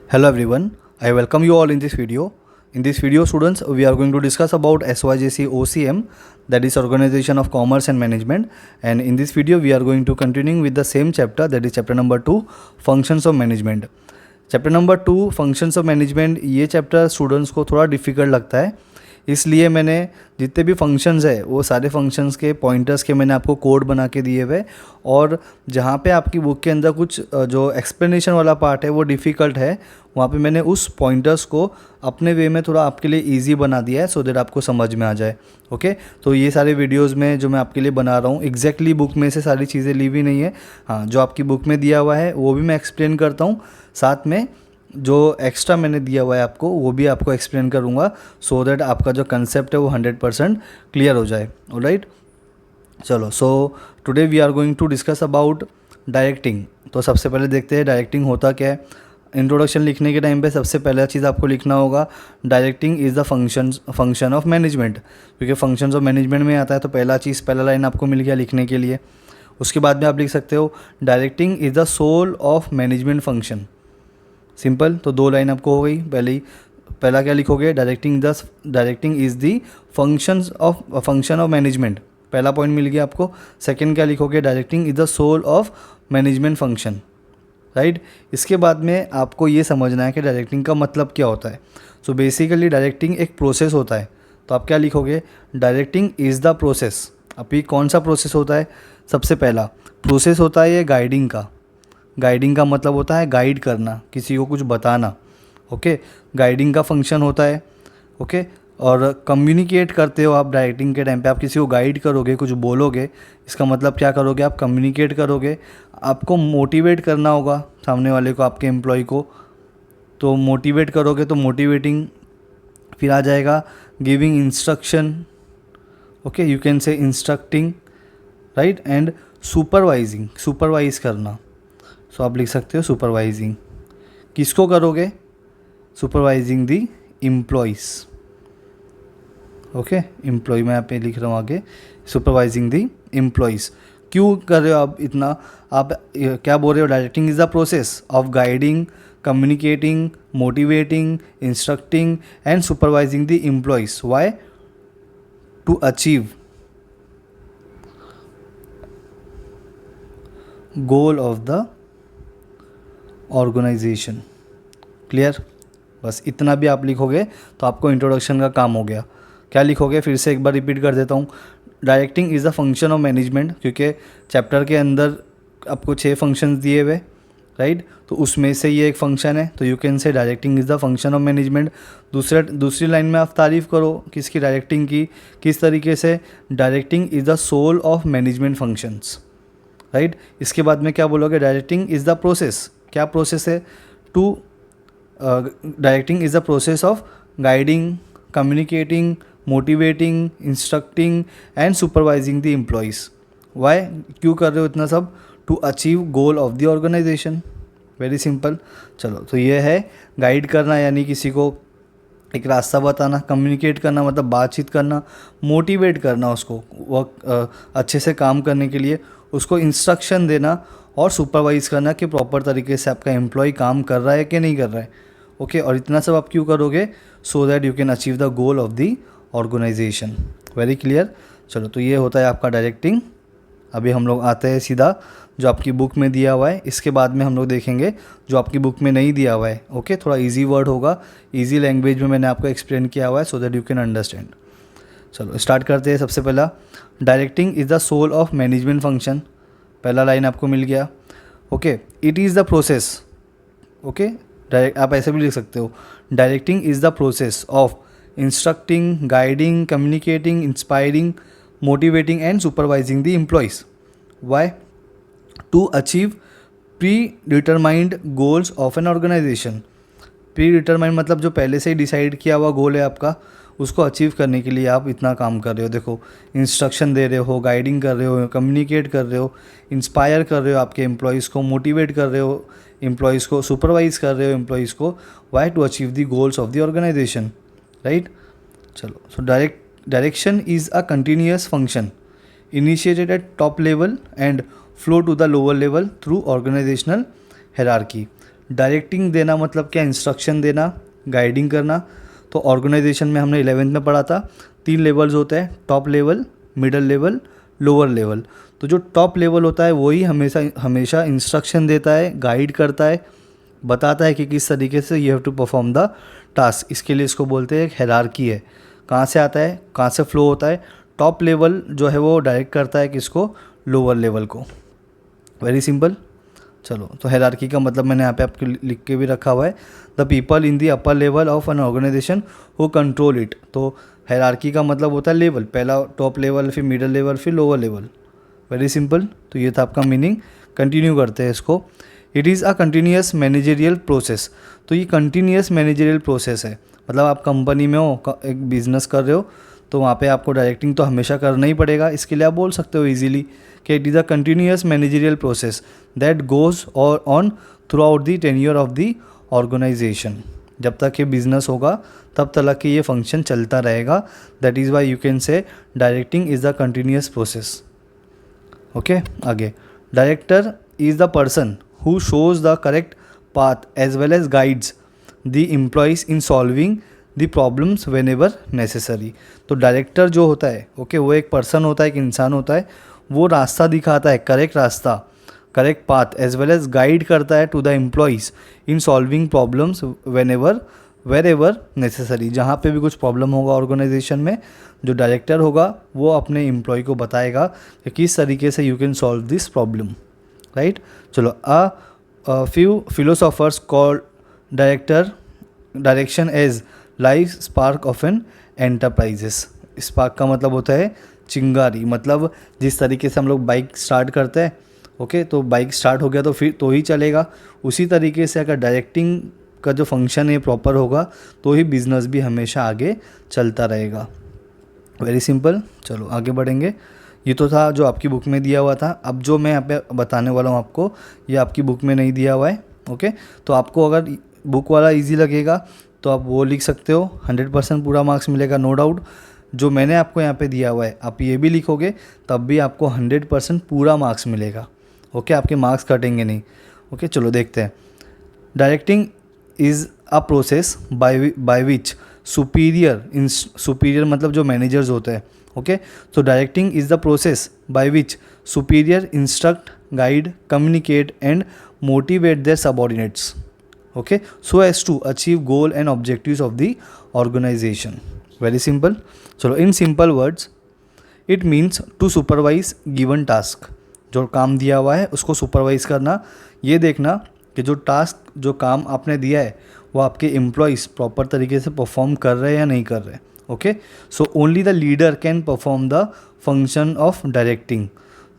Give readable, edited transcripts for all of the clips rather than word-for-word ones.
Hello everyone, I welcome you all in this video. In this video students, we are going to discuss about SYJC OCM, that is Organization of Commerce and Management, and in this video we are going to continuing with the same chapter, that is chapter number 2, Functions of Management. Chapter number 2 functions of management, ये chapter students को थोड़ा difficult लगता है, इसलिए मैंने जितने भी functions है वो सारे फंक्शंस के पॉइंटर्स के मैंने आपको कोड बना के दिए हुए, और जहाँ पे आपकी बुक के अंदर कुछ जो एक्सप्लेनेशन वाला पार्ट है वो डिफ़िकल्ट है, वहाँ पे मैंने उस पॉइंटर्स को अपने वे में थोड़ा आपके लिए इजी बना दिया है, सो दैट आपको समझ में आ जाए. ओके, तो ये सारे वीडियोस में जो मैं आपके लिए बना रहा हूँ एग्जैक्टली बुक में से सारी चीज़ें ली हुई नहीं है. हाँ, जो आपकी बुक में दिया हुआ है वो भी मैं एक्सप्लेन करता हूँ, साथ में जो एक्स्ट्रा मैंने दिया हुआ है आपको वो भी आपको एक्सप्लेन करूँगा, सो दैट आपका जो कंसेप्ट है वो 100% क्लियर हो जाए. ऑलराइट, चलो. So today we are going to discuss about directing. तो सबसे पहले देखते हैं डायरेक्टिंग होता क्या है. इंट्रोडक्शन लिखने के टाइम पे सबसे पहला चीज़ आपको लिखना होगा, directing is the function of management, क्योंकि फंक्शंस ऑफ मैनेजमेंट में आता है, तो पहला लाइन आपको मिल गया लिखने के लिए. उसके बाद में आप लिख सकते हो directing is the soul of management function. Simple, तो 2 लाइन आपको हो गई. पहला क्या लिखोगे, directing is the function of management, पहला पॉइंट मिल गया आपको. सेकंड क्या लिखोगे, directing is the soul of management function. Right, इसके बाद में आपको ये समझना है कि डायरेक्टिंग का मतलब क्या होता है. सो बेसिकली डायरेक्टिंग एक प्रोसेस होता है, तो आप क्या लिखोगे, डायरेक्टिंग इज़ द प्रोसेस. अभी कौन सा प्रोसेस होता है, सबसे पहला प्रोसेस होता है ये गाइडिंग का. गाइडिंग का मतलब होता है गाइड करना, किसी को कुछ बताना. ओके, गाइडिंग का फंक्शन होता है. ओके, और कम्युनिकेट करते हो आप डायरेक्टिंग के टाइम पे, आप किसी को गाइड करोगे, कुछ बोलोगे, इसका मतलब क्या करोगे, आप कम्युनिकेट करोगे. आपको मोटिवेट करना होगा सामने वाले को, आपके एम्प्लॉय को, तो मोटिवेट करोगे तो मोटिवेटिंग. फिर आ जाएगा giving instruction. Okay, you can से instructing. Right, and supervising, supervise करना. सो आप लिख सकते हो सुपरवाइजिंग. किसको करोगे, supervising the employees. Okay, employ मैं यहाँ पे लिख रहा हूँ आगे, सुपरवाइजिंग दी एम्प्लॉइज़. क्यों कर रहे हो आप इतना, आप क्या बोल रहे हो, directing is the process of guiding, communicating, motivating, instructing and supervising the employees. Why, to achieve goal of the organization. Clear, बस इतना भी आप लिखोगे तो आपको इंट्रोडक्शन का काम हो गया. क्या लिखोगे, फिर से एक बार रिपीट कर देता हूँ. Directing is the function of management, क्योंकि चैप्टर के अंदर आपको 6 फंक्शंस दिए हुए. राइट, तो उसमें से ये एक फंक्शन है, तो you can say directing is the function of management. दूसरी लाइन में आप तारीफ़ करो किसकी, डायरेक्टिंग की. किस तरीके से, directing is the soul of management functions. Right, इसके बाद में क्या बोलोगे, डायरेक्टिंग इज़ द प्रोसेस. क्या प्रोसेस है, to directing is the process of guiding, communicating, motivating, instructing and supervising the employees. Why, क्यों कर रहे हो इतना सब, to achieve goal of the organization. Very simple. चलो, तो ये है गाइड करना, यानी किसी को एक रास्ता बताना. कम्युनिकेट करना मतलब बातचीत करना. मोटिवेट करना उसको वर्क अच्छे से काम करने के लिए, उसको इंस्ट्रक्शन देना. और सुपरवाइज़ करना कि प्रॉपर तरीके से आपका एम्प्लॉय काम कर रहा है कि नहीं कर रहा है. ओके, और इतना सब आप क्यों करोगे, so that you can achieve the goal of the organization. Very clear. चलो, तो ये होता है आपका डायरेक्टिंग. अभी हम लोग आते हैं सीधा जो आपकी बुक में दिया हुआ है. इसके बाद में हम लोग देखेंगे जो आपकी बुक में नहीं दिया हुआ है. ओके, थोड़ा इजी वर्ड होगा, इजी लैंग्वेज में मैंने आपको एक्सप्लेन किया हुआ है, so that you can understand. चलो स्टार्ट करते हैं. सबसे पहला, directing is the soul of management function. पहला लाइन आपको मिल गया. Okay, it is the process. Okay, direct आप ऐसे भी लिख सकते हो, directing is the process of instructing, guiding, communicating, inspiring, motivating and supervising the employees. Why, to achieve predetermined goals of an organization. Pre determined मतलब जो पहले से ही डिसाइड किया हुआ गोल है आपका, उसको अचीव करने के लिए आप इतना काम कर रहे हो. देखो, इंस्ट्रक्शन दे रहे हो, गाइडिंग कर रहे हो, कम्युनिकेट कर रहे हो, इंस्पायर कर रहे हो आपके एम्प्लॉयज़ को, मोटिवेट कर रहे हो एम्प्लॉयज़ को, सुपरवाइज कर रहे हो एम्प्लॉयज़ को. Why, to achieve the goals of the organization. Right, चलो. So direction is a continuous function initiated at top level and flow to the lower level through organizational hierarchy. डायरेक्टिंग देना मतलब क्या, इंस्ट्रक्शन देना, गाइडिंग करना। तो organisation में हमने 11th में पढ़ा था 3 लेवल्स होते हैं, top level, middle level, lower level. तो जो टॉप लेवल होता है वही हमेशा इंस्ट्रक्शन देता है, गाइड करता है, बताता है कि किस तरीके से you have to perform the task. इसके लिए इसको बोलते हैं एक हायरार्की है। कहाँ से आता है, कहाँ से फ्लो होता है। टॉप लेवल जो है वो डायरेक्ट करता है किसको, लोअर लेवल को। Very simple. चलो, तो हायरार्की का मतलब मैंने यहाँ पे आपके लिख के भी रखा हुआ है, the people in the upper level of an organization who control it. तो हायरार्की का मतलब होता है लेवल, पहला टॉप लेवल, फिर मिडल लेवल, फिर लोअर लेवल। Very simple. तो ये था आपका मीनिंग। कंटिन्यू करते हैं इसको। It is a continuous managerial process. तो ये कंटिन्यूस मैनेजरियल प्रोसेस है, मतलब आप कंपनी में हो, एक बिजनेस कर रहे हो, तो वहाँ पे आपको डायरेक्टिंग तो हमेशा करना ही पड़ेगा। इसके लिए आप बोल सकते हो इजीली कि it is a continuous managerial process that goes और on throughout the tenure of the organization. जब तक ये बिजनेस होगा तब तक कि ये फंक्शन चलता रहेगा। That is why you can say directing is the continuous process. Okay, आगे। Director is the person who shows the correct path as well as guides the employees in solving the problems whenever necessary. तो director जो होता है, okay, वो एक person होता है, एक इंसान होता है, वो रास्ता दिखाता है, करेक्ट रास्ता, correct path, as well as guide करता है to the employees in solving problems wherever necessary. जहाँ पे भी कुछ प्रॉब्लम होगा ऑर्गेनाइजेशन में, जो डायरेक्टर होगा वो अपने एम्प्लॉय को बताएगा कि किस तरीके से you can solve this problem, right. चलो, few philosophers call direction as life spark of an enterprises. Spark का मतलब होता है चिंगारी, मतलब जिस तरीके से हम लोग बाइक स्टार्ट करते हैं, ओके, तो बाइक स्टार्ट हो गया तो फिर तो ही चलेगा। उसी तरीके से अगर डायरेक्टिंग का जो फंक्शन है प्रॉपर होगा तो ही बिजनेस भी हमेशा आगे चलता रहेगा। Very simple. चलो आगे बढ़ेंगे। ये तो था जो आपकी बुक में दिया हुआ था। अब जो मैं यहाँ पे बताने वाला हूँ आपको, ये आपकी बुक में नहीं दिया हुआ है, ओके। तो आपको अगर बुक वाला इजी लगेगा तो आप वो लिख सकते हो, 100% पूरा मार्क्स मिलेगा, नो डाउट। जो मैंने आपको यहाँ पे दिया हुआ है आप ये भी लिखोगे तब भी आपको 100% पूरा मार्क्स मिलेगा, ओके, आपके मार्क्स कटेंगे नहीं, ओके। चलो देखते हैं। Directing is a process by which superior मतलब जो मैनेजर्स होते हैं, ओके। तो directing is the process by which superior instruct, guide, communicate and motivate their subordinates, okay, so as to achieve goal and objectives of the organization. Very simple. चलो, in simple words it means to supervise given task। जो काम दिया हुआ है उसको supervise करना, ये देखना कि जो टास्क, जो काम आपने दिया है वो आपके एम्प्लॉयज़ प्रॉपर तरीके से परफॉर्म कर रहे हैं या नहीं कर रहे, okay. So only the leader can perform the function of directing.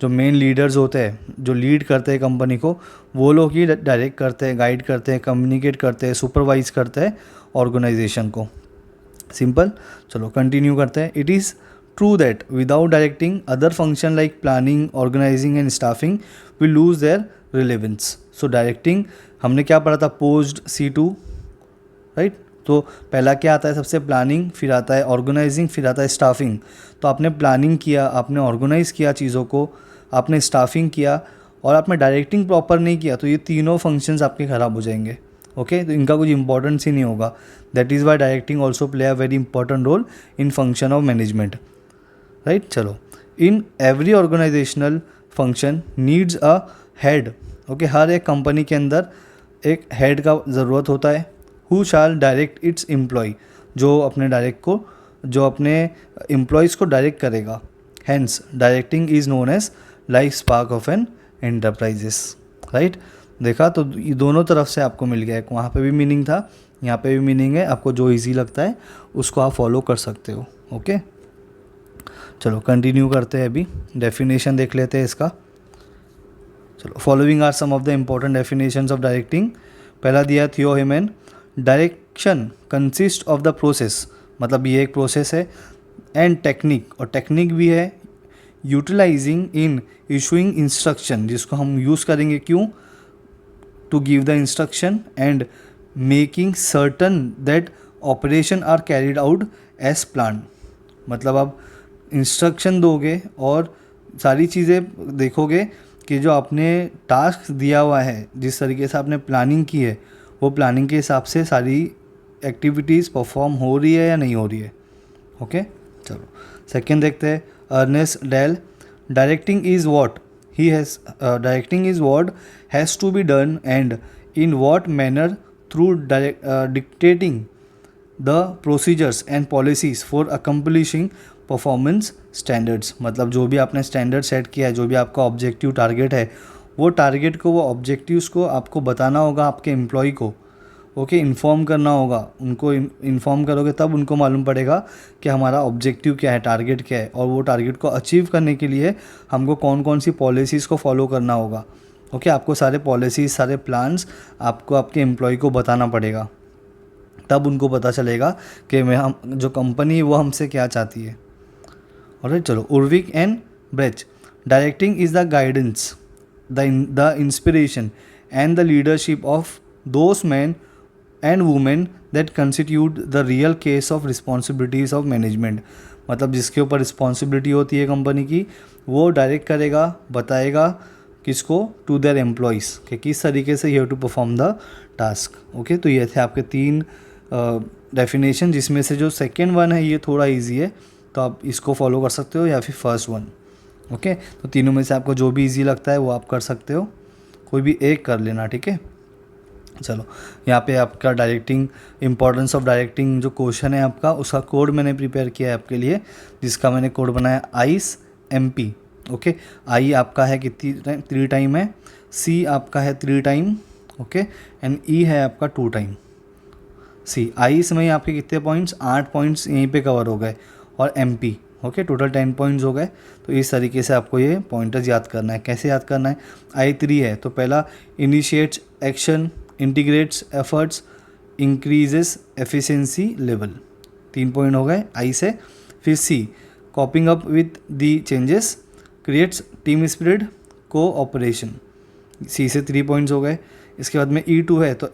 जो मेन लीडर्स होते हैं, जो लीड करते हैं कंपनी को, वो लोग ही डायरेक्ट करते हैं, गाइड करते हैं, कम्युनिकेट करते हैं, सुपरवाइज करते हैं ऑर्गेनाइजेशन को। सिंपल। चलो कंटिन्यू करते हैं। It is true that without directing other function like planning, organizing and staffing will lose their relevance. So directing हमने क्या पढ़ा था, पोस्ट C2, राइट। तो पहला क्या आता है, सबसे प्लानिंग, फिर आता है ऑर्गेनाइजिंग, फिर आता है स्टाफिंग। तो आपने प्लानिंग किया, आपने ऑर्गेनाइज़ किया चीज़ों को, आपने स्टाफिंग किया और आपने डायरेक्टिंग प्रॉपर नहीं किया, तो ये तीनों फंक्शंस आपके ख़राब हो जाएंगे, ओके। तो इनका कुछ इंपॉर्टेंस ही नहीं होगा। That is why directing also play a very important role in function of management, right. चलो, in every organizational function needs a head, okay. हर एक कंपनी के अंदर एक हेड का ज़रूरत होता है। Who shall direct its employ, जो अपने एम्प्लॉयज़ को डायरेक्ट करेगा। Hence directing is known as life spark of an enterprises, right. देखा, तो ये दोनों तरफ से आपको मिल गया है। वहाँ पे भी मीनिंग था, यहाँ पे भी मीनिंग है। आपको जो इजी लगता है उसको आप फॉलो कर सकते हो, ओके। चलो कंटिन्यू करते हैं। अभी डेफिनेशन देख लेते हैं इसका। चलो, following are some of the important definitions of directing. पहला दिया Theo Haimann, direction consist of the process, मतलब ये एक प्रोसेस है, एंड टेक्निक, और टेक्निक भी है, यूटिलाइजिंग इन इशूइंग इंस्ट्रक्शन, जिसको हम यूज़ करेंगे क्यों, to give the instruction and making certain that operation are carried out as plan. मतलब आप इंस्ट्रक्शन दोगे और सारी चीज़ें देखोगे कि जो आपने टास्क दिया हुआ है, जिस तरीके से आपने प्लानिंग की है, वो प्लानिंग के हिसाब से सारी एक्टिविटीज़ परफॉर्म हो रही है या नहीं हो रही है। ओके, चलो सेकेंड देखते हैं। Ernest Dale, directing is what directing is what has to be done and in what manner through dictating the procedures and policies for accomplishing performance standards. मतलब जो भी आपने स्टैंडर्ड सेट किया है, जो भी आपका ऑब्जेक्टिव टारगेट है, वो टारगेट को, वो ऑब्जेक्टिव्स को आपको बताना होगा आपके एम्प्लॉय को। ओके, इन्फॉर्म करना होगा उनको। इन्फॉर्म करोगे तब उनको मालूम पड़ेगा कि हमारा ऑब्जेक्टिव क्या है, टारगेट क्या है, और वो टारगेट को अचीव करने के लिए हमको कौन कौन सी पॉलिसीज़ को फॉलो करना होगा। ओके, आपको सारे पॉलिसीज़, सारे प्लान्स आपको आपके एम्प्लॉय को बताना पड़ेगा, तब उनको पता चलेगा कि हम जो कंपनी है वो हमसे क्या चाहती है। ऑलराइट, चलो Urwick and Brech, directing is the guidance, the inspiration and the leadership of those man and women that constitute the real case of responsibilities of management. मतलब जिसके ऊपर रिस्पॉन्सिबिलिटी होती है कंपनी की, वो डायरेक्ट करेगा, बताएगा किसको, टू देयर एम्प्लॉयज़, कि किस तरीके से you have to perform the task. Okay, तो ये थे आपके 3 डेफिनेशन, जिसमें से जो सेकेंड वन है ये थोड़ा ईजी है, तो आप इसको फॉलो कर सकते हो, या फिर फर्स्ट वन। ओके, तो तीनों में से आपको जो भी ईजी लगता है वो आप कर सकते हो, कोई भी एक कर लेना, ठीक है। चलो, यहाँ पे आपका डायरेक्टिंग, इंपॉर्टेंस ऑफ डायरेक्टिंग जो क्वेश्चन है आपका, उसका कोड मैंने प्रिपेयर किया है आपके लिए, जिसका मैंने कोड बनाया आइस MP। ओके, आई आपका है कितनी 3 टाइम है, C आपका है 3 टाइम, ओके, एंड E है आपका 2 टाइम। सी आइस में आपके कितने पॉइंट्स, 8 पॉइंट्स यहीं पे कवर हो गए, और MP, ओके, टोटल 10 पॉइंट्स हो गए। तो इस तरीके से आपको ये पॉइंटर्स याद करना है। कैसे याद करना है, I3 है तो पहला initiates action, integrates efforts, increases efficiency level, 3 point हो गए आई से। फिर C, कॉपिंग up with the changes, creates team spirit, cooperation, C से 3 पॉइंट्स हो गए। इसके बाद में E2 है तो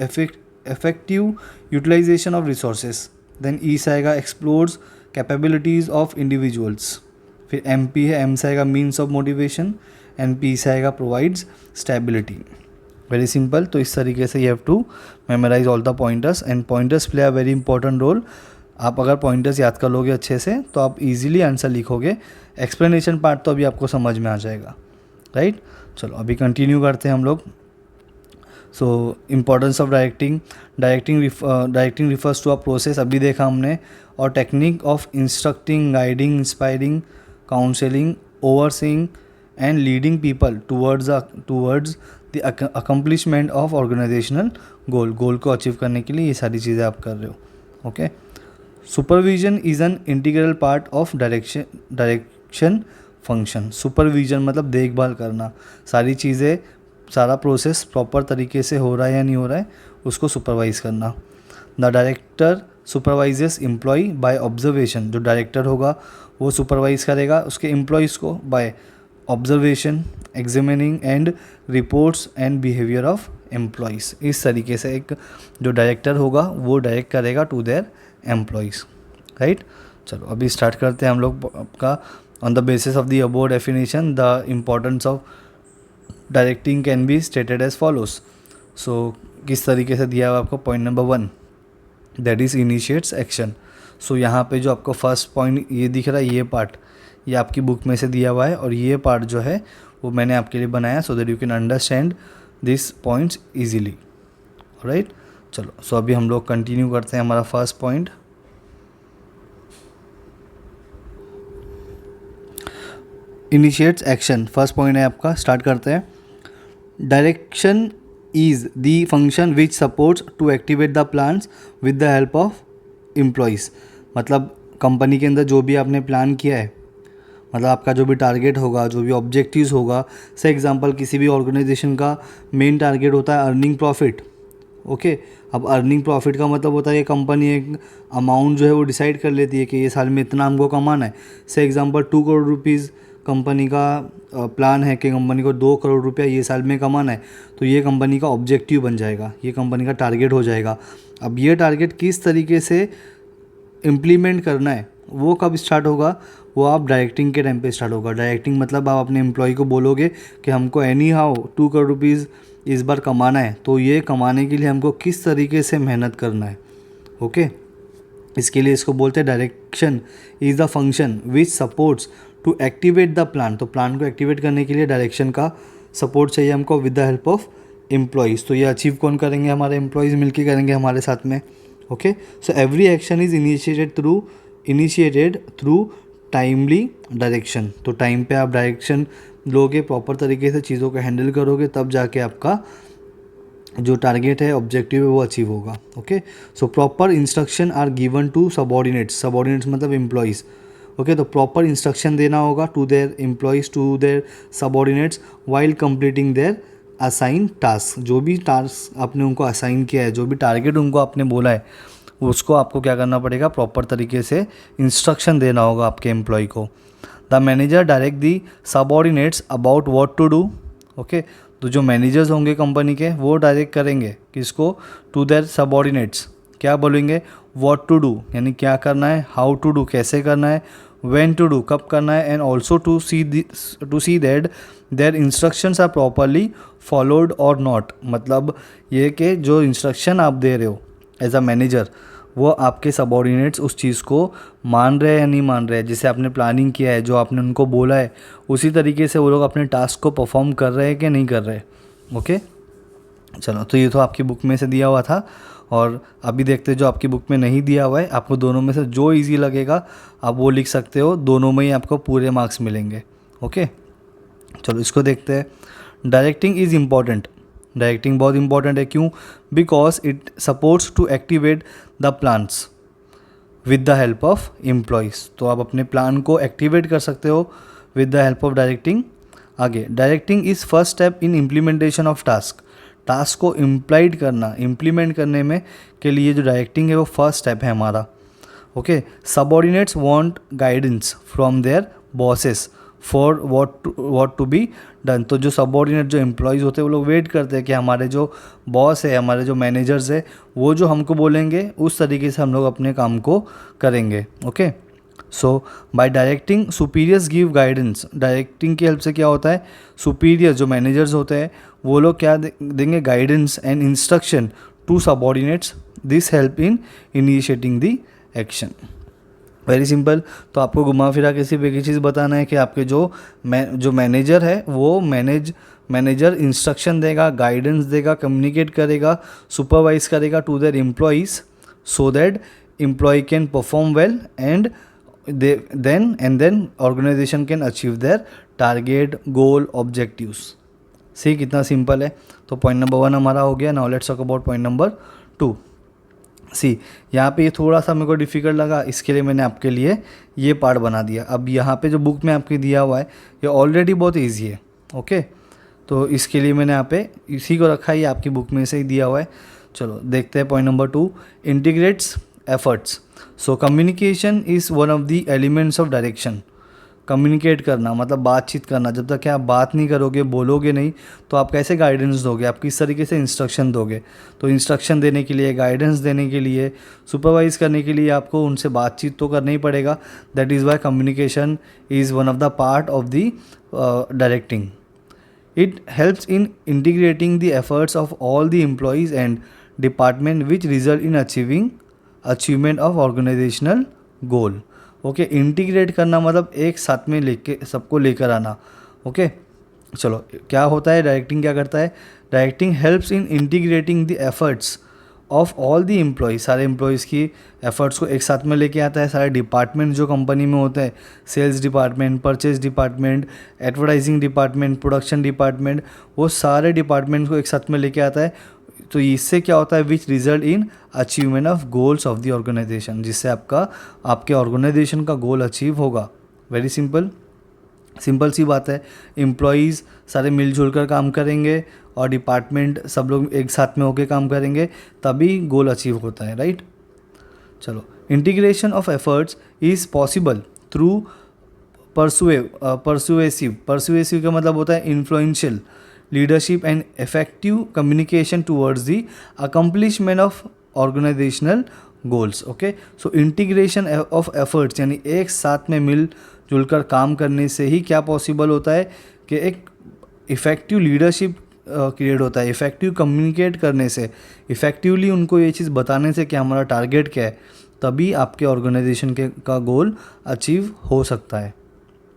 effective utilization of resources, then E से आएगा explores capabilities of individuals, फिर MP है, M से आएगा means of motivation, and P से आएगा provides stability। Very simple. तो इस तरीके से you have to memorise all the pointers, and pointers play a very important role. आप अगर पॉइंटर्स याद कर लोगे अच्छे से तो आप इजीली आंसर लिखोगे। एक्सप्लेनेशन पार्ट तो अभी आपको समझ में आ जाएगा, राइट। चलो अभी कंटिन्यू करते हैं हम लोग। So importance of directing refers to a process, अभी देखा हमने, और technique of instructing, guiding, inspiring, counselling, overseeing and leading people towards the accomplishment of organizational goal को अचीव करने के लिए ये सारी चीज़ें आप कर रहे हो। Okay, supervision is an integral part of direction function. Supervision मतलब देखभाल करना, सारी चीज़ें, सारा प्रोसेस प्रॉपर तरीके से हो रहा है या नहीं हो रहा है, उसको सुपरवाइज करना। The director supervises employ by observation, जो डायरेक्टर होगा वो सुपरवाइज करेगा उसके एम्प्लॉयज़ को by observation, examining and reports and behaviour of employees. इस तरीके से एक जो डायरेक्टर होगा वो डायरेक्ट करेगा टू देयर एम्प्लॉयज़, राइट। चलो अभी स्टार्ट करते हैं हम लोग आपका। On the basis of the above definition, the importance of directing can be stated as follows. So किस तरीके से दिया हुआ आपको, point number 1 that is initiates action. So यहाँ पे जो आपको फर्स्ट पॉइंट ये दिख रहा है, ये पार्ट ये आपकी बुक में से दिया हुआ है, और ये पार्ट जो है वो मैंने आपके लिए बनाया so that you can understand this points easily, right. चलो सो अभी हम लोग कंटिन्यू करते हैं हमारा first point. Initiates action, first point है आपका, स्टार्ट करते हैं। Direction is the function which supports to activate the plans with the help of employees. मतलब कंपनी के अंदर जो भी आपने प्लान किया है, मतलब आपका जो भी टारगेट होगा, जो भी ऑब्जेक्टिव्स होगा, से एग्जांपल किसी भी ऑर्गेनाइजेशन का मेन टारगेट होता है अर्निंग प्रॉफिट। ओके, अब अर्निंग प्रॉफिट का मतलब होता है कि कंपनी एक अमाउंट जो है वो डिसाइड कर लेती है कि ये साल में इतना हमको कमाना है। से एग्जांपल 2 करोड़ रुपीज़ कंपनी का प्लान है कि कंपनी को 2 करोड़ रुपया ये साल में कमाना है, तो ये कंपनी का ऑब्जेक्टिव बन जाएगा, ये कंपनी का टारगेट हो जाएगा। अब ये टारगेट किस तरीके से इम्प्लीमेंट करना है, वो कब स्टार्ट होगा, वो आप डायरेक्टिंग के टाइम पे स्टार्ट होगा। डायरेक्टिंग मतलब आप अपने एम्प्लॉय को बोलोगे कि हमको एनी हाउ 2 करोड़ रुपीज़ इस बार कमाना है, तो ये कमाने के लिए हमको किस तरीके से मेहनत करना है। ओके, इसके लिए इसको बोलते हैं direction is the function which supports to activate the plan. तो प्लान को एक्टिवेट करने के लिए डायरेक्शन का सपोर्ट चाहिए हमको with the help of employees. तो ये अचीव कौन करेंगे, हमारे एम्प्लॉयज़ मिलकर करेंगे हमारे साथ में। Okay, so every action is initiated through timely direction. तो टाइम पे आप डायरेक्शन लोगे, प्रॉपर तरीके से चीज़ों को हैंडल करोगे, तब जाके आपका जो टारगेट है, ऑब्जेक्टिव है, वो अचीव होगा। Okay, so proper instruction are given to subordinates. Subordinates मतलब एम्प्लॉयज़। ओके, तो प्रॉपर इंस्ट्रक्शन देना होगा to their employees, to their subordinates while completing their assign task. जो भी टास्क आपने उनको असाइन किया है, जो भी टारगेट उनको आपने बोला है, उसको आपको क्या करना पड़ेगा, प्रॉपर तरीके से इंस्ट्रक्शन देना होगा आपके एम्प्लॉय को। The manager direct the subordinates about what to do. Okay, तो जो मैनेजर्स होंगे कंपनी के, वो डायरेक्ट करेंगे किसको, टू देयर सबॉर्डिनेट्स। क्या बोलेंगे, व्हाट टू डू यानी क्या करना है, हाउ टू डू कैसे करना है, व्हेन टू डू कब करना है, and also to see that their instructions are properly followed or not. मतलब ये कि जो इंस्ट्रक्शन आप दे रहे हो एज अ मैनेजर, वो आपके सबॉर्डिनेट्स उस चीज़ को मान रहे हैं या नहीं मान रहे हैं। जिसे आपने प्लानिंग किया है, जो आपने उनको बोला है, उसी तरीके से वो लोग अपने टास्क को परफॉर्म कर रहे हैं कि नहीं कर रहे। ओके, चलो, तो ये तो आपकी बुक में से दिया हुआ था। और अभी देखते हैं जो आपकी बुक में नहीं दिया हुआ है। आपको दोनों में से जो ईजी लगेगा आप वो लिख सकते हो, दोनों में ही आपको पूरे मार्क्स मिलेंगे। ओके, चलो इसको देखते हैं। Directing is important. डायरेक्टिंग बहुत इंपॉर्टेंट है, क्यों, because it supports to activate the plans with the help of employees. तो आप अपने प्लान को एक्टिवेट कर सकते हो with the help of directing. आगे, directing is first step in implementation of task. Task को इम्प्लाइड करना, इम्प्लीमेंट करने में के लिए जो डायरेक्टिंग है वो फर्स्ट स्टेप है हमारा। Okay, subordinates want guidance from their bosses for what to be done. तो जो सबॉर्डिनेट, जो एम्प्लॉयज़ होते हैं, वो लोग वेट करते हैं कि हमारे जो बॉस है, हमारे जो मैनेजर्स है, वो जो हमको बोलेंगे उस तरीके से हम लोग अपने काम को करेंगे। ओके, सो bye directing superiors give guidance. Directing की हेल्प से क्या होता है, सुपीरियर जो मैनेजर्स होते हैं, वो लोग क्या देंगे, guidance and instruction to subordinates. This help in initiating the action. Very simple. तो आपको घुमा फिरा के सिर्फ एक ही चीज़ बताना है कि आपके जो मैनेजर है, वो मैनेजर इंस्ट्रक्शन देगा, गाइडेंस देगा, कम्युनिकेट करेगा, सुपरवाइज करेगा to their employees, so that employee can perform well and then organization can achieve their target, goal, objectives. See कितना सिंपल है। तो पॉइंट नंबर 1 हमारा हो गया। Now let's talk about point number 2। सी, यहाँ पे ये थोड़ा सा मेरे को डिफ़िकल्ट लगा, इसके लिए मैंने आपके लिए ये पार्ट बना दिया। अब यहाँ पे जो बुक में आपके दिया हुआ है, ये ऑलरेडी बहुत इजी है। ओके, तो इसके लिए मैंने यहाँ पे इसी को रखा है, ये आपकी बुक में से ही दिया हुआ है। चलो देखते हैं point number 2, integrates efforts. So communication is one of the elements of direction. Communicate करना मतलब बातचीत करना। जब तक कि आप बात नहीं करोगे, बोलोगे नहीं, तो आप कैसे गाइडेंस दोगे, आप किस तरीके से इंस्ट्रक्शन दोगे। तो इंस्ट्रक्शन देने के लिए, गाइडेंस देने के लिए, सुपरवाइज करने के लिए आपको उनसे बातचीत तो करना ही पड़ेगा। That is why communication is one of the part of the directing. It helps in integrating the efforts of all the employees and department which result in achievement of organizational goal. Okay, integrate करना मतलब एक साथ में लेके सबको लेकर आना। Okay, चलो क्या होता है, डायरेक्टिंग क्या करता है, directing helps in integrating the efforts of all the employees. सारे एम्प्लॉयज़ की एफर्ट्स को एक साथ में लेके आता है। सारे डिपार्टमेंट जो कंपनी में होते हैं, sales department, purchase department, advertising department, production department, वो सारे डिपार्टमेंट को एक साथ में लेके आता है। तो इससे क्या होता है, which result in achievement of goals of the organization, जिससे आपके ऑर्गेनाइजेशन का गोल अचीव होगा। वेरी सिंपल सी बात है। एम्प्लॉयज़ सारे मिलजुल कर काम करेंगे और डिपार्टमेंट सब लोग एक साथ में होकर काम करेंगे, तभी गोल अचीव होता है, राइट। चलो, integration of efforts is possible through persuasive का मतलब होता है influential leadership and effective communication towards the accomplishment of organizational goals. Okay, so integration of efforts यानी एक साथ में मिलजुल कर काम करने से ही क्या पॉसिबल होता है कि एक इफ़ेक्टिव लीडरशिप क्रिएट होता है. इफ़ेक्टिव कम्युनिकेट करने से, इफ़ेक्टिवली उनको ये चीज़ बताने से कि हमारा टारगेट क्या है, तभी आपके ऑर्गेनाइजेशन के का गोल अचीव हो सकता है.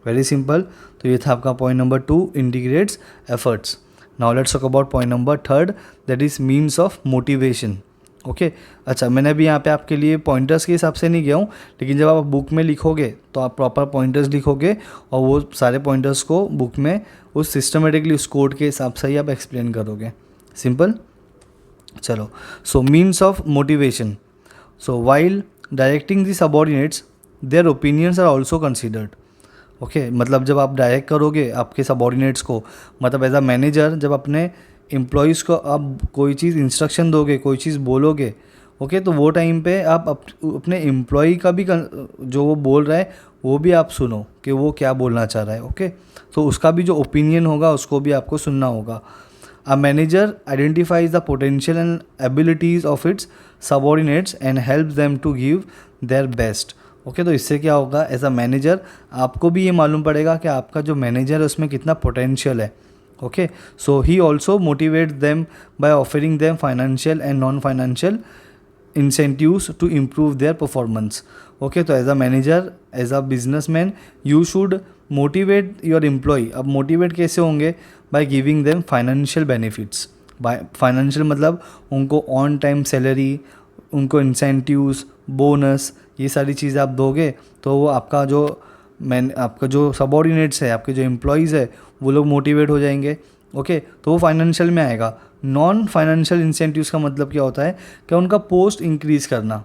Very simple. तो ये था आपका point number 2, integrates efforts. Now let's talk about point number 3, that is means of motivation. Okay, अच्छा, मैंने अभी यहाँ पे आपके लिए पॉइंटर्स के हिसाब से नहीं गया हूँ, लेकिन जब आप बुक में लिखोगे तो आप प्रॉपर पॉइंटर्स लिखोगे और वो सारे पॉइंटर्स को बुक में उस सिस्टमेटिकली उस कोड के हिसाब से ही आप एक्सप्लेन करोगे. सिंपल. चलो, so means of motivation. So while directing the subordinates their opinions are also considered. Okay, मतलब जब आप डायरेक्ट करोगे आपके सबऑर्डिनेट्स को, मतलब एज अ मैनेजर जब अपने एम्प्लॉयज़ को आप कोई चीज़ इंस्ट्रक्शन दोगे, कोई चीज़ बोलोगे, ओके, तो वो टाइम पे आप अपने एम्प्लॉय का भी जो वो बोल रहा है वो भी आप सुनो कि वो क्या बोलना चाह रहा है. ओके, तो उसका भी जो ओपिनियन होगा उसको भी आपको सुनना होगा. A manager identifies the potential and abilities of its subordinates and help them to give their best. Okay, तो इससे क्या होगा, एज अ मैनेजर आपको भी ये मालूम पड़ेगा कि आपका जो मैनेजर है उसमें कितना पोटेंशियल है. Okay, so he also motivate them by offering them financial and non financial incentives to improve their performance. Okay, तो as a manager, as a businessman, you should motivate your employee. अब motivate कैसे होंगे? By giving them financial benefits. By financial मतलब उनको on time salary, उनको incentives, bonus, ये सारी चीज़ें आप दोगे तो वो आपका जो सबऑर्डिनेट्स है, आपके जो एम्प्लॉयज़ है, वो लोग मोटिवेट हो जाएंगे. ओके, तो वो फाइनेंशियल में आएगा. नॉन फाइनेंशियल इंसेंटिव्स का मतलब क्या होता है कि उनका पोस्ट इंक्रीज़ करना.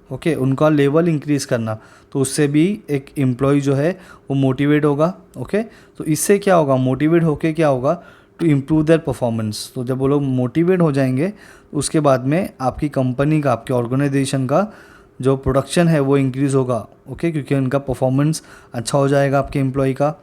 ओके, उनका लेवल इंक्रीज़ करना, तो उससे भी एक एम्प्लॉय जो है वो मोटिवेट होगा. ओके, तो इससे क्या होगा, मोटिवेट होके क्या होगा, टू इम्प्रूव देयर परफॉर्मेंस. तो जब वो लोग मोटिवेट हो जाएंगे उसके बाद में आपकी कंपनी का, आपके ऑर्गेनाइजेशन का जो प्रोडक्शन है वो इंक्रीज़ होगा. ओके, क्योंकि उनका परफॉर्मेंस अच्छा हो जाएगा आपके एम्प्लॉय का.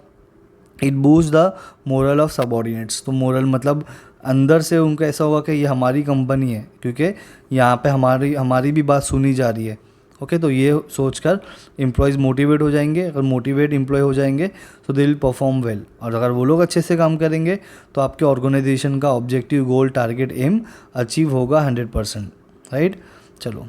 It boost the moral of subordinates. तो मोरल मतलब अंदर से उनको ऐसा होगा कि ये हमारी कंपनी है, क्योंकि यहाँ पे हमारी भी बात सुनी जा रही है. ओके, तो ये सोचकर एम्प्लॉयज़ मोटिवेट हो जाएंगे. अगर मोटिवेट एम्प्लॉय हो जाएंगे तो दे विल परफॉर्म वेल, और अगर वो लोग अच्छे से काम करेंगे तो आपके ऑर्गेनाइजेशन का ऑब्जेक्टिव, गोल, टारगेट, एम अचीव होगा 100%. राइट. चलो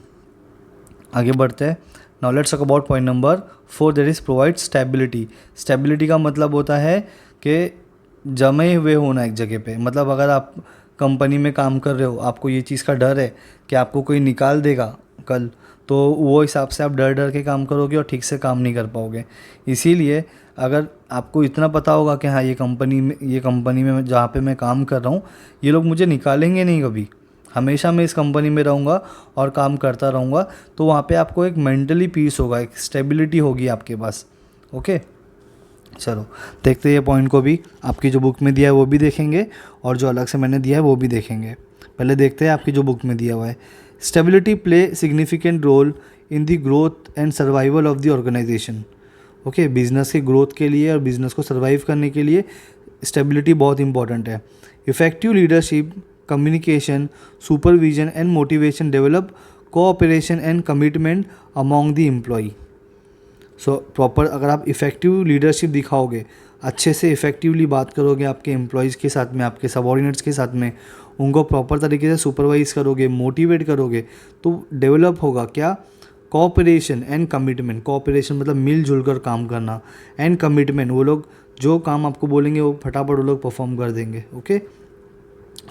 आगे बढ़ते हैं. Now let's talk about point number 4, that is provide stability. Stability का मतलब होता है कि जमे हुए होना एक जगह पे. मतलब अगर आप कंपनी में काम कर रहे हो, आपको ये चीज़ का डर है कि आपको कोई निकाल देगा कल, तो वो हिसाब से आप डर के काम करोगे और ठीक से काम नहीं कर पाओगे. इसीलिए अगर आपको इतना पता होगा कि हाँ, ये कंपनी में जहाँ पे मैं काम कर रहा हूँ, ये लोग मुझे निकालेंगे नहीं कभी, हमेशा मैं इस कंपनी में रहूँगा और काम करता रहूँगा, तो वहाँ पे आपको एक मेंटली पीस होगा, एक स्टेबिलिटी होगी आपके पास. ओके, चलो देखते हैं ये पॉइंट को भी. आपकी जो बुक में दिया है वो भी देखेंगे और जो अलग से मैंने दिया है वो भी देखेंगे. पहले देखते हैं आपकी जो बुक में दिया हुआ है. Stability play significant role in the growth and survival of the organization. Okay, business के ग्रोथ के लिए और बिजनेस को सर्वाइव करने के लिए स्टेबिलिटी बहुत इंपॉर्टेंट है. Effective leadership, communication, supervision and motivation develop cooperation and commitment among the employee. So proper अगर आप इफ़ेक्टिव लीडरशिप दिखाओगे, अच्छे से इफ़ेक्टिवली बात करोगे आपके एम्प्लॉयज़ के साथ में, आपके सबऑर्डिनेट्स के साथ में, उनको प्रॉपर तरीके से सुपरवाइज़ करोगे, मोटिवेट करोगे, तो डेवलप होगा क्या, कोऑपरेशन एंड कमिटमेंट. कोऑपरेशन मतलब मिलजुल कर काम करना, एंड कमिटमेंट, वो लोग जो काम आपको बोलेंगे वो फटाफट वो लोग परफॉर्म कर देंगे. ओके,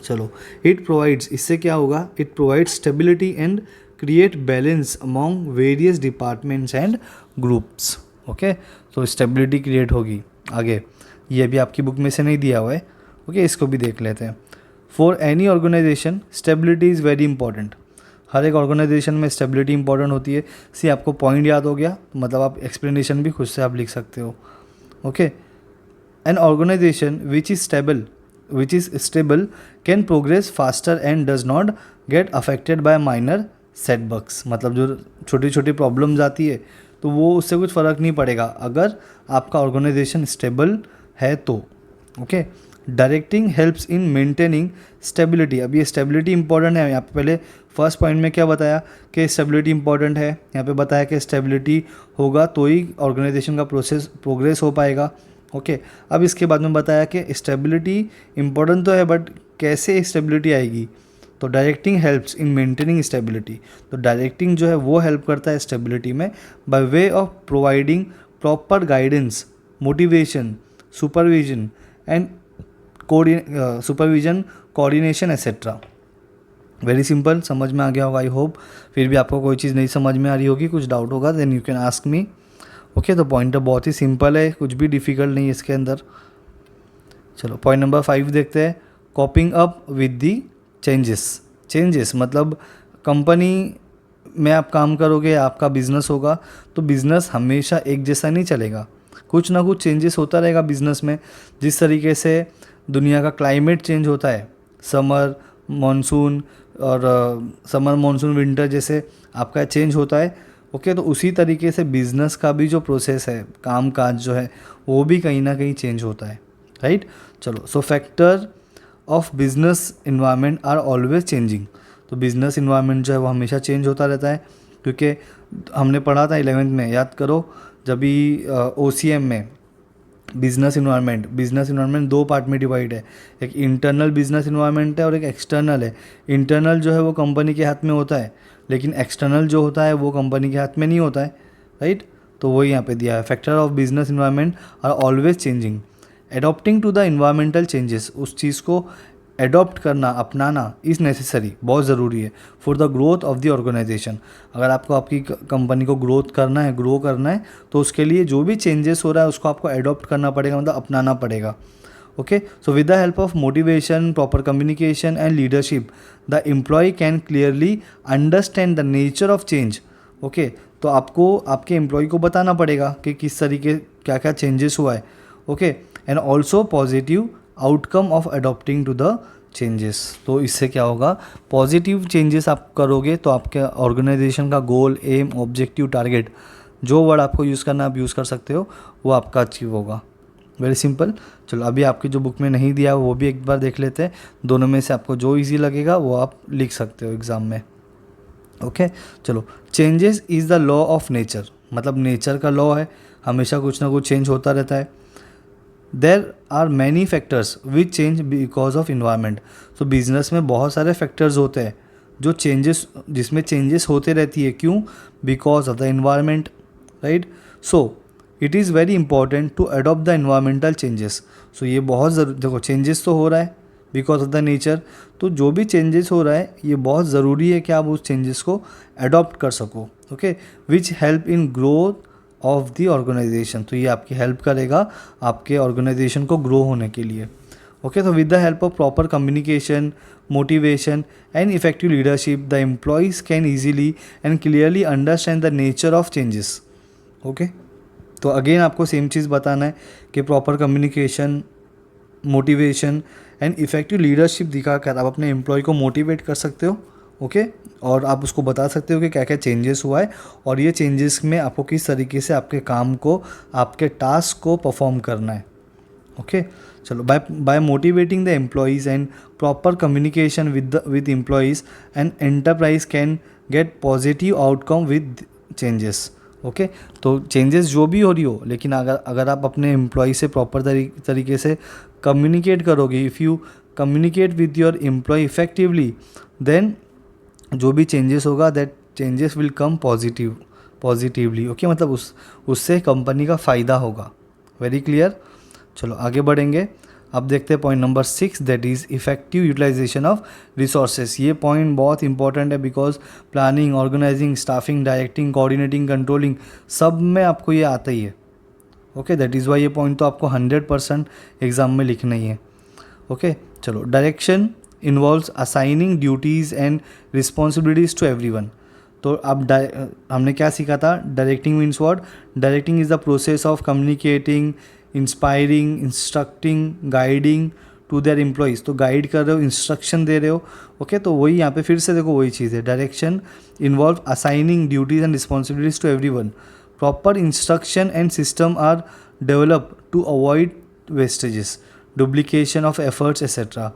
चलो. इट प्रोवाइड्स, इससे क्या होगा, it provides stability and create balance among various departments and groups. Okay, तो स्टेबिलिटी क्रिएट होगी. आगे ये भी आपकी बुक में से नहीं दिया हुआ है. ओके, इसको भी देख लेते हैं. For any organisation stability is very important. हर एक ऑर्गेनाइजेशन में स्टेबिलिटी इंपॉर्टेंट होती है. सी आपको पॉइंट याद हो गया, मतलब आप एक्सप्लेनेशन भी खुद से आप लिख सकते हो. Okay, an organization which is stable can progress faster and does not get affected by minor setbacks. मतलब जो छोटी छोटी प्रॉब्लम्स आती है तो वो उससे कुछ फ़र्क नहीं पड़ेगा अगर आपका ऑर्गेनाइजेशन स्टेबल है तो. Okay, directing helps in maintaining stability. अब ये स्टेबिलिटी इंपॉर्टेंट है। यहाँ पे पहले फर्स्ट पॉइंट में क्या बताया कि स्टेबिलिटी इंपॉर्टेंट है, यहाँ पे बताया कि स्टेबिलिटी होगा तो ही ऑर्गेनाइजेशन का प्रोग्रेस हो पाएगा। ओके, अब इसके बाद में बताया कि स्टेबिलिटी इंपॉर्टेंट तो है बट कैसे स्टेबिलिटी आएगी, तो directing helps in maintaining stability. तो डायरेक्टिंग जो है वो हेल्प करता है स्टेबिलिटी में by way of providing proper guidance, motivation, supervision and coordination etcetera. Very simple, समझ में आ गया होगा आई होप। फिर भी आपको कोई चीज़ नहीं समझ में आ रही होगी, कुछ डाउट होगा then you can ask me. Okay, तो पॉइंट बहुत ही सिंपल है, कुछ भी डिफ़िकल्ट नहीं है इसके अंदर। चलो पॉइंट नंबर 5 देखते हैं, कॉपिंग अप विद दी चेंजेस मतलब कंपनी में आप काम करोगे, आपका बिजनेस होगा, तो बिज़नेस हमेशा एक जैसा नहीं चलेगा, कुछ ना कुछ चेंजेस होता रहेगा बिज़नेस में। जिस तरीके से दुनिया का क्लाइमेट चेंज होता है, समर मानसून विंटर जैसे आपका चेंज होता है। ओके, तो उसी तरीके से बिज़नेस का भी जो प्रोसेस है, काम काज जो है, वो भी कहीं ना कहीं चेंज होता है, राइट। चलो, so factor of business environment are always changing. तो बिज़नेस इन्वायरमेंट जो है वो हमेशा चेंज होता रहता है, क्योंकि हमने पढ़ा था 11th में, याद करो, जब भी OCM में बिज़नेस इन्वायरमेंट 2 पार्ट में डिवाइड है। एक इंटरनल बिजनेस इन्वायरमेंट है और एक एक्सटर्नल है। इंटरनल जो है वो कंपनी के हाथ में होता है, लेकिन एक्सटर्नल जो होता है वो कंपनी के हाथ में नहीं होता है, राइट। तो वही यहाँ पे दिया है, factor of business environment are always changing, adopting to the environmental changes. उस चीज़ को एडॉप्ट करना, अपनाना इज़ नेसेसरी, बहुत ज़रूरी है for the growth of the organization. अगर आपको आपकी कंपनी को ग्रो करना है, तो उसके लिए जो भी चेंजेस हो रहा है उसको आपको एडॉप्ट करना पड़ेगा, मतलब अपनाना पड़ेगा। Okay, so with the help of motivation, proper communication and leadership, the employee can clearly understand the nature of change. Okay, तो आपको आपके एम्प्लॉय को बताना पड़ेगा कि किस तरीके क्या क्या चेंजेस हुआ है। Okay, and also positive outcome of adopting to the changes. तो इससे क्या होगा, पॉजिटिव चेंजेस आप करोगे तो आपके ऑर्गेनाइजेशन का गोल, एम, ऑब्जेक्टिव, टारगेट, जो वर्ड आपको यूज़ करना आप यूज़ कर सकते हो, वो आपका अचीव होगा। Very simple. चलो, अभी आपकी जो बुक में नहीं दिया वो भी एक बार देख लेते हैं। दोनों में से आपको जो ईजी लगेगा वो आप लिख सकते हो एग्ज़ाम में। ओके, चलो, changes is the law of nature, मतलब नेचर का लॉ है, हमेशा कुछ ना कुछ चेंज होता रहता है। There are many factors which change because of environment. तो बिजनेस में बहुत सारे फैक्टर्स होते हैं जो जिसमें चेंजेस होते रहती है। क्यों? Because of the environment, right. So it is very important to adopt the environmental changes. So ये बहुत ज़रूरी, देखो चेंजेस तो हो रहा है बिकॉज ऑफ द नेचर, तो जो भी चेंजेस हो रहा है ये बहुत ज़रूरी है कि आप उस चेंजेस को अडॉप्ट कर सको। Okay, which help in growth of the organization. तो ये आपकी हेल्प करेगा आपके ऑर्गेनाइजेशन को ग्रो होने के लिए। ओके, तो with the help of proper communication, motivation and effective leadership, the employees can easily and clearly understand the nature of changes. Okay, तो अगेन आपको सेम चीज़ बताना है कि proper communication, motivation and effective leadership दिखाकर आप अपने employ को motivate कर सकते हो। ओके, और आप उसको बता सकते हो कि क्या क्या चेंजेस हुआ है और ये चेंजेस में आपको किस तरीके से आपके काम को, आपके टास्क को परफॉर्म करना है। ओके, चलो, by motivating the employees and proper communication with employees and enterprise can get positive outcome with changes. Okay, तो चेंजेस जो भी हो रही हो, लेकिन अगर आप अपने एम्प्लॉय से प्रॉपर तरीके से कम्युनिकेट करोगे, if you communicate with your employee effectively, then जो भी चेंजेस होगा that changes will come positively. Okay, मतलब उससे कंपनी का फ़ायदा होगा। Very clear. चलो आगे बढ़ेंगे। अब देखते हैं point number 6, that is effective utilization of resources. ये पॉइंट बहुत इंपॉर्टेंट है because planning, organizing, staffing, directing, coordinating, controlling, सब में आपको ये आता ही है। ओके, दैट इज़ वाई ये पॉइंट तो आपको 100% एग्ज़ाम में लिखना ही है। ओके, चलो, direction involves assigning duties and responsibilities to everyone. तो अब हमने क्या सीखा था? Directing means what? Directing is the process of communicating, inspiring, instructing, guiding to their employees. तो गाइड कर रहे हो, इंस्ट्रक्शन दे रहे हो। ओके, तो वही यहाँ पे फिर से देखो वही चीज़ है। Direction involve assigning duties and responsibilities to everyone. Proper instruction and system are develop to avoid wastages. Duplication of efforts etcetera.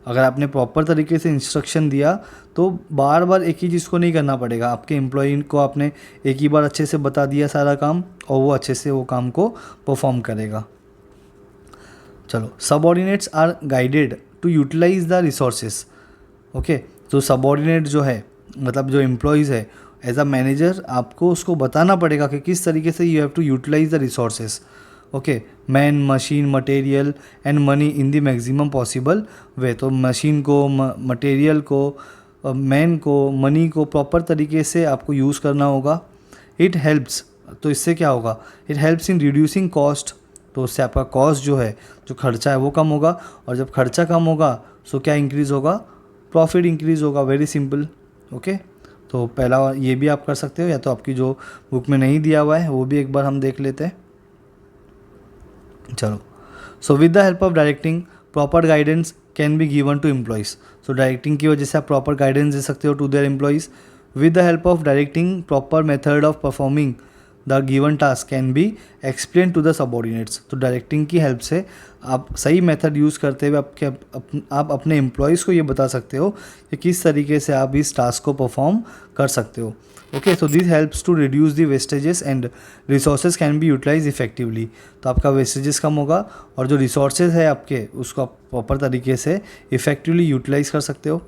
अगर आपने प्रॉपर तरीके से इंस्ट्रक्शन दिया तो बार बार एक ही चीज़ को नहीं करना पड़ेगा। आपके एम्प्लॉय को आपने एक ही बार अच्छे से बता दिया सारा काम और वो अच्छे से वो काम को परफॉर्म करेगा। चलो, subordinates are guided to utilize the resources. Okay, तो सबऑर्डिनेट जो है मतलब जो एम्प्लॉयज़ है, एज अ मैनेजर आपको उसको बताना पड़ेगा कि किस तरीके से you have to utilize the resources. Okay, man, machine, material and money in the maximum possible way. तो मशीन को, मटेरियल को, मैन को, मनी को प्रॉपर तरीके से आपको यूज़ करना होगा। इट हेल्प्स, तो इससे क्या होगा, it helps in reducing cost. तो उससे आपका कॉस्ट जो है, जो खर्चा है वो कम होगा, और जब खर्चा कम होगा तो क्या इंक्रीज़ होगा, प्रॉफिट इंक्रीज़ होगा। Very simple. ओके, तो पहला ये भी आप कर सकते हो, या तो आपकी जो बुक में नहीं दिया हुआ है वो भी एक बार हम देख लेते हैं। चलो, so with the help of directing proper guidance can be given to employees. So directing की वजह से आप प्रॉपर गाइडेंस दे सकते हो to their employees. With the help of directing proper method of performing the given task can be explain to the subordinates. तो directing की help से आप सही मेथड यूज़ करते हुए आप अपने एम्प्लॉयज़ को ये बता सकते हो कि किस तरीके से आप इस टास्क को परफॉर्म कर सकते हो। Okay, so this helps to reduce the wastages and resources can be utilize effectively. तो आपका वेस्टेजेस कम होगा और जो रिसोर्सेज है आपके उसको आप प्रॉपर तरीके से इफेक्टिवली यूटिलाइज कर सकते हो।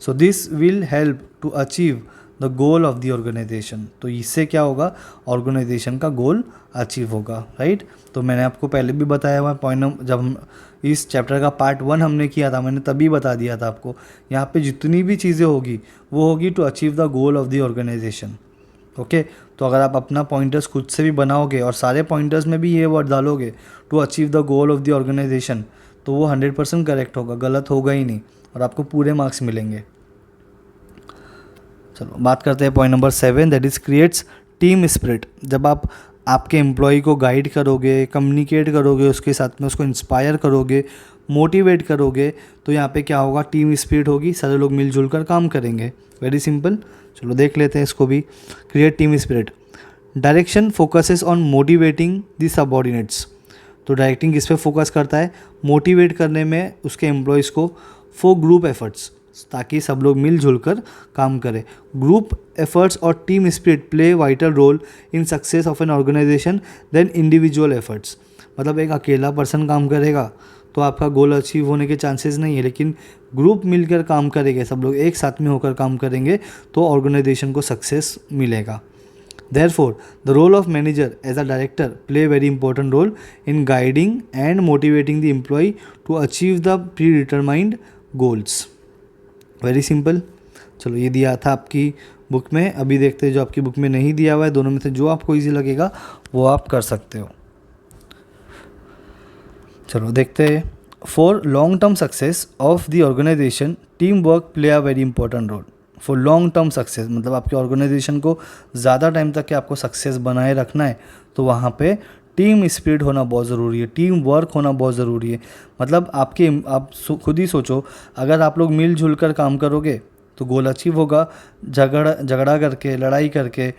So this will help to achieve the goal of the organization. तो इससे क्या होगा, ऑर्गेनाइजेशन का गोल अचीव होगा, राइट। तो मैंने आपको पहले भी बताया हुआ पॉइंट, जब हम इस चैप्टर का पार्ट 1 हमने किया था, मैंने तभी बता दिया था आपको, यहाँ पे जितनी भी चीज़ें होगी वो होगी to achieve the goal of the organization. Okay, तो अगर आप अपना पॉइंटर्स खुद से भी बनाओगे और सारे पॉइंटर्स में भी ये वर्ड डालोगे to achieve the goal of the organization, तो वो 100% करेक्ट होगा, गलत होगा ही नहीं, और आपको पूरे मार्क्स मिलेंगे। चलो, बात करते हैं point number 7, that is creates team spirit. जब आप आपके एम्प्लॉय को गाइड करोगे, कम्युनिकेट करोगे, उसके साथ में उसको इंस्पायर करोगे, मोटिवेट करोगे, तो यहाँ पे क्या होगा, टीम स्पिरिट होगी, सारे लोग मिलजुल कर काम करेंगे। Very simple. चलो देख लेते हैं इसको भी। Create team spirit. Direction focuses on motivating the subordinates. तो डायरेक्टिंग किस पे फोकस करता है, मोटिवेट करने में उसके एम्प्लॉयज़ को फॉर ग्रुप एफर्ट्स, ताकि सब लोग मिलजुल कर काम करें। ग्रुप एफर्ट्स और team spirit play vital role in success of an organization then individual efforts. मतलब एक अकेला पर्सन काम करेगा तो आपका गोल अचीव होने के चांसेस नहीं है, लेकिन ग्रुप मिलकर काम करेंगे, सब लोग एक साथ में होकर काम करेंगे तो ऑर्गेनाइजेशन को सक्सेस मिलेगा। Therefore, the role of manager as a director play a very important role in guiding and motivating the employee to achieve the predetermined goals. Very simple. चलो, ये दिया था आपकी बुक में। अभी देखते हैं जो आपकी बुक में नहीं दिया हुआ है, दोनों में से जो आपको इजी लगेगा वो आप कर सकते हो। चलो देखते हैं। For long term success of the organization team work play a very important role. For long term success मतलब आपके ऑर्गेनाइजेशन को ज़्यादा टाइम तक के आपको सक्सेस बनाए रखना है, तो वहाँ पे टीम स्पिरिट होना बहुत ज़रूरी है, टीम वर्क होना बहुत ज़रूरी है। मतलब आप खुद ही सोचो, अगर आप लोग मिलजुल कर काम करोगे तो गोल अचीव होगा। झगड़ा करके, लड़ाई करके,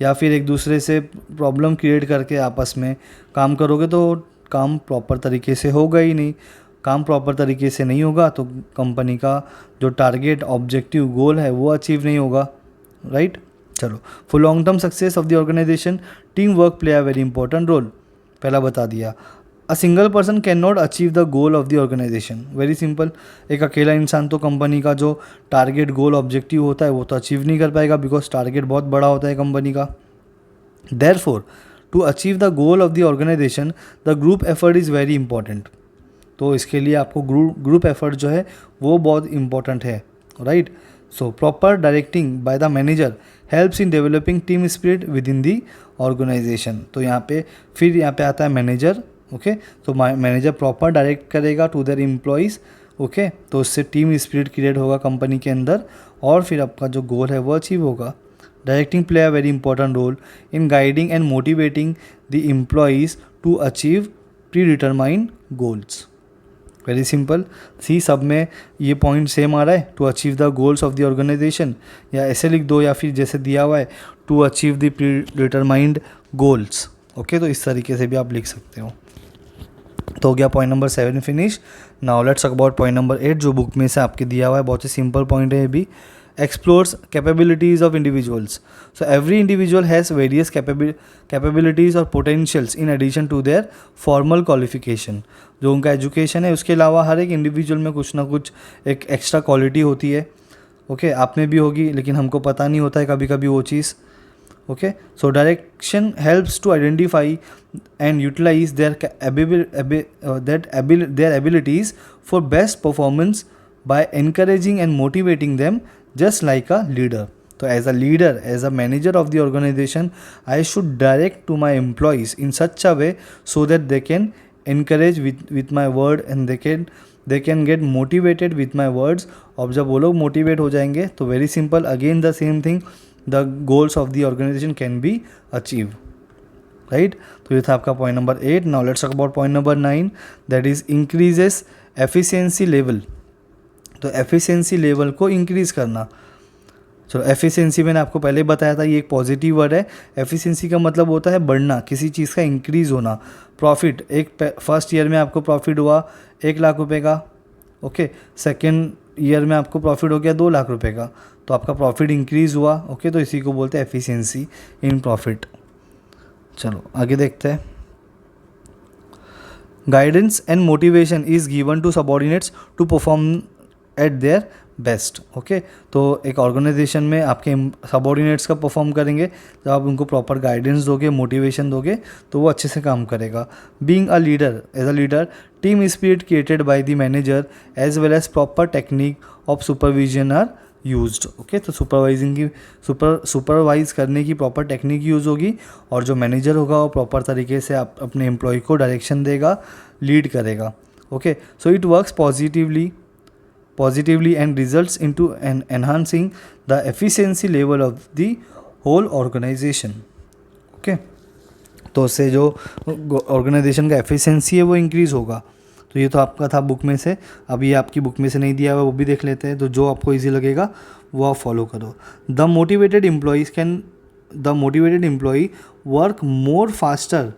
या फिर एक दूसरे से प्रॉब्लम क्रिएट करके आपस में काम करोगे तो काम प्रॉपर तरीके से होगा ही नहीं। काम प्रॉपर तरीके से नहीं होगा तो कंपनी का जो टारगेट, ऑब्जेक्टिव, गोल है वो अचीव नहीं होगा, राइट। चलो, for long term success of the organization team work play a very important role. पहला बता दिया। A single person can not achieve the goal of the organization. Very simple. एक अकेला इंसान तो कंपनी का जो टारगेट, गोल, ऑब्जेक्टिव होता है वो तो अचीव नहीं कर पाएगा, बिकॉज टारगेट बहुत बड़ा होता है कंपनी का। Therefore to achieve the goal of the organization the group effort is very important. तो इसके लिए आपको ग्रुप एफर्ट जो है वो बहुत इंपॉर्टेंट है, right. So proper directing by the manager helps in developing team spirit within the organization. तो यहाँ पे आता है मैनेजर। ओके, तो मैनेजर प्रॉपर डायरेक्ट करेगा टू देयर एम्प्लॉयज़। ओके, तो उससे टीम स्पिरिट क्रिएट होगा कंपनी के अंदर, और फिर आपका जो गोल है वो अचीव होगा। Directing play a very important role in guiding and motivating the employees to achieve predetermined goals. Very simple. See सब में ये पॉइंट सेम आ रहा है, to achieve the goals of the organisation, या ऐसे लिख दो, या फिर जैसे दिया हुआ है to achieve the predetermined goals. Okay, तो इस तरीके से भी आप लिख सकते हो। तो हो गया point number 7 finish. Now let's talk about point number 8 जो बुक में से आपके दिया हुआ है, बहुत ही सिंपल पॉइंट है ये भी। Explores capabilities of individuals. So every individual has various capabilities और potentials in addition to their formal qualification. जो उनका एजुकेशन है उसके अलावा हर एक इंडिविजुअल में कुछ ना कुछ एक एक्स्ट्रा क्वालिटी होती है। ओके, आप में भी होगी लेकिन हमको पता नहीं होता है कभी कभी वो चीज़। Okay, so direction helps to identify and utilize their their abilities for best performance by encouraging and motivating them, just like a leader. So as a leader, as a manager of the organization, I should direct to my employees in such a way so that they can encourage with my word and they can get motivated with my words. अब जब वो लोग motivate हो जाएंगे तो very simple, again the same thing, the goals of the organization can be achieved, right? तो ये था आपका point number 8। Now let's talk about point number 9 that is increases efficiency level. तो एफिशिएंसी लेवल को increase करना। चलो, efficiency मैंने आपको पहले बताया था, ये एक पॉजिटिव वर्ड है। एफिशिएंसी का मतलब होता है बढ़ना, किसी चीज़ का इंक्रीज होना। प्रॉफिट, एक फर्स्ट ईयर में आपको प्रॉफिट हुआ 1 लाख रुपए का, ओके, सेकेंड ईयर में आपको प्रॉफिट हो गया 2 लाख रुपए का, तो आपका प्रॉफिट इंक्रीज हुआ। ओके, तो इसी को बोलते हैं एफिशिएंसी इन प्रॉफिट। चलो आगे देखते हैं। Guidance and motivation is given to subordinates to perform at their best. Okay, तो एक ऑर्गेनाइजेशन में आपके सबॉर्डिनेट्स का परफॉर्म करेंगे, जब आप उनको प्रॉपर गाइडेंस दोगे, मोटिवेशन दोगे, तो वो अच्छे से काम करेगा। Being a leader, as a leader, team spirit created by the manager as well as proper technique of supervision are used. Okay, तो सुपरवाइज करने की प्रॉपर टेक्निक यूज़ होगी, और जो मैनेजर होगा वो प्रॉपर तरीके से आप अपने एम्प्लॉय को डायरेक्शन देगा, लीड करेगा। Okay, so it works positively and results into enhancing the efficiency level of the whole organization. Okay, तो उससे जो ऑर्गेनाइजेशन का एफिशिएंसी है वो इंक्रीज़ होगा। तो ये तो आपका था बुक में से, अभी आपकी बुक में से नहीं दिया हुआ, वो भी देख लेते हैं। तो जो आपको ईजी लगेगा वो आप फॉलो करो। The motivated employee work more faster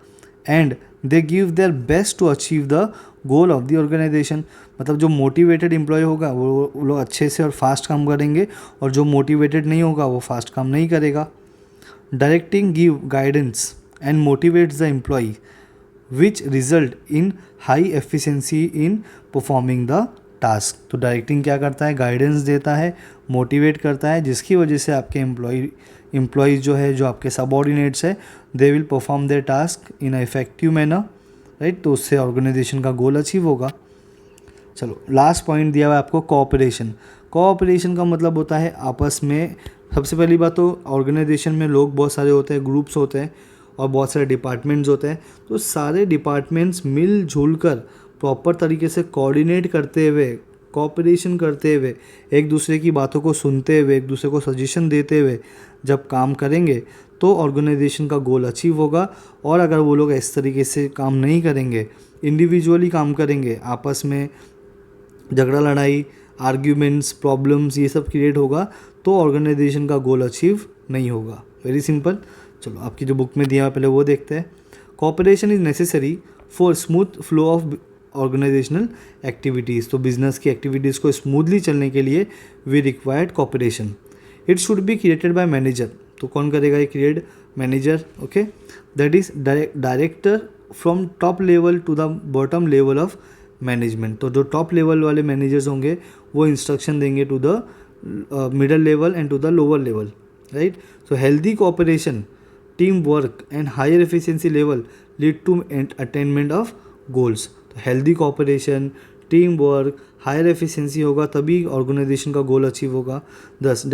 and they give their best to achieve the goal of the organization. मतलब जो मोटिवेटेड एम्प्लॉय होगा वो लोग अच्छे से और फास्ट काम करेंगे, और जो मोटिवेटेड नहीं होगा वो फास्ट काम नहीं करेगा। Directing give guidance and motivates the employee which result in high efficiency in performing the task. तो डायरेक्टिंग क्या करता है, गाइडेंस देता है, मोटिवेट करता है, जिसकी वजह से आपके एम्प्लॉयज़ जो है, जो आपके सबऑर्डिनेट्स है, they will perform there task in a effective manner, right? तो उससे ऑर्गेनाइजेशन का गोल अचीव होगा। चलो लास्ट पॉइंट दिया हुआ है आपको, कोऑपरेशन। कोऑपरेशन का मतलब होता है आपस में, सबसे पहली बात तो ऑर्गेनाइजेशन में लोग बहुत सारे होते हैं, ग्रुप्स होते हैं और बहुत सारे डिपार्टमेंट्स होते हैं। तो सारे डिपार्टमेंट्स मिलजुल कर प्रॉपर तरीके से कोऑर्डिनेट करते हुए, कोऑपरेशन करते हुए, एक दूसरे की बातों को सुनते हुए, एक दूसरे को सजेशन देते हुए जब काम करेंगे तो ऑर्गेनाइजेशन का गोल अचीव होगा। और अगर वो लोग इस तरीके से काम नहीं करेंगे, इंडिविजुअली काम करेंगे, आपस में झगड़ा लड़ाई, आर्ग्यूमेंट्स, प्रॉब्लम्स, ये सब क्रिएट होगा, तो ऑर्गेनाइजेशन का गोल अचीव नहीं होगा। Very simple. चलो आपकी जो बुक में दिया है पहले वो देखते हैं। Cooperation is necessary for smooth flow of organizational activities. तो बिजनेस की एक्टिविटीज़ को स्मूथली चलने के लिए we required cooperation. It should be created by manager. तो कौन करेगा ये create? Manager. Okay, that is director from top level to the bottom level of management. तो जो टॉप लेवल वाले मैनेजर्स होंगे वो इंस्ट्रक्शन देंगे to the middle level and to the lower level, right? So healthy cooperation, team work and higher efficiency level lead to attainment of goals. तो healthy cooperation, team work, higher efficiency होगा तभी organisation का goal achieve होगा। Thus,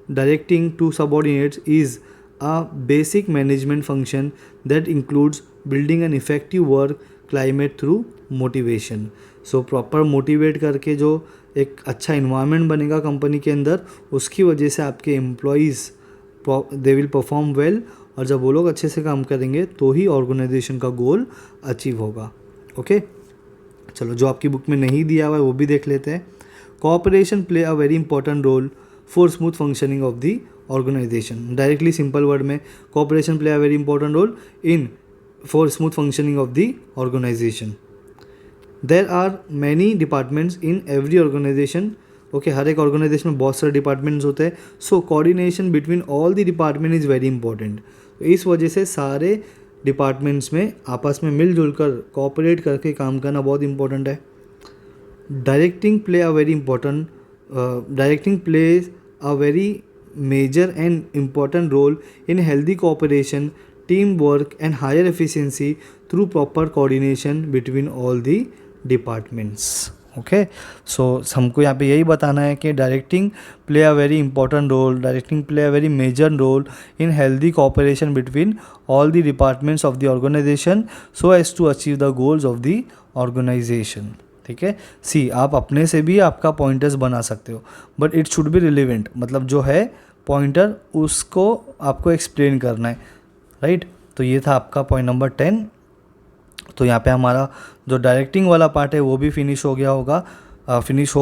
directing to subordinates is a basic management function that includes building an effective work climate through motivation. So proper motivate करके जो एक अच्छा environment बनेगा company के अंदर, उसकी वजह से आपके employees they will perform well, और जब वो लोग अच्छे से काम करेंगे तो ही ऑर्गेनाइजेशन का गोल अचीव होगा। ओके, चलो जो आपकी बुक में नहीं दिया हुआ है वो भी देख लेते हैं। Cooperation play a very important role for smooth functioning of the organisation. Directly simple word में, cooperation play a very important role in for smooth functioning of the organization. There are many departments in every organization. Okay हर एक organisation में बहुत सारे departments होते हैं. So coordination between all the department is very important. इस वजह से सारे डिपार्टमेंट्स में आपस में मिलजुल कर कोऑपरेट करके काम करना बहुत इंपॉर्टेंट है. Directing plays a very major and important role in healthy cooperation, teamwork and higher efficiency through proper coordination between all the departments. Okay so हमको यहाँ पे यही बताना है कि directing play a very important role, directing play a very major role in healthy cooperation between all the departments of the organization so as to achieve the goals of the organization. ठीक है. सी आप अपने से भी आपका pointers बना सकते हो, but it should B relevant. मतलब जो है पॉइंटर उसको आपको एक्सप्लेन करना है. राइट. तो ये था आपका पॉइंट नंबर 10. तो यहाँ पे हमारा जो डायरेक्टिंग वाला पार्ट है वो भी फिनिश हो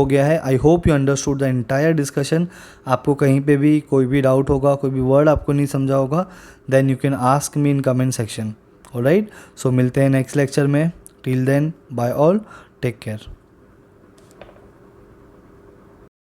गया है. I hope you understood the entire discussion. आपको कहीं पे भी कोई भी डाउट होगा, कोई भी वर्ड आपको नहीं समझा होगा, then you can ask me in comment section. Alright. So मिलते हैं नेक्स्ट लेक्चर में. Till then bye all, take care.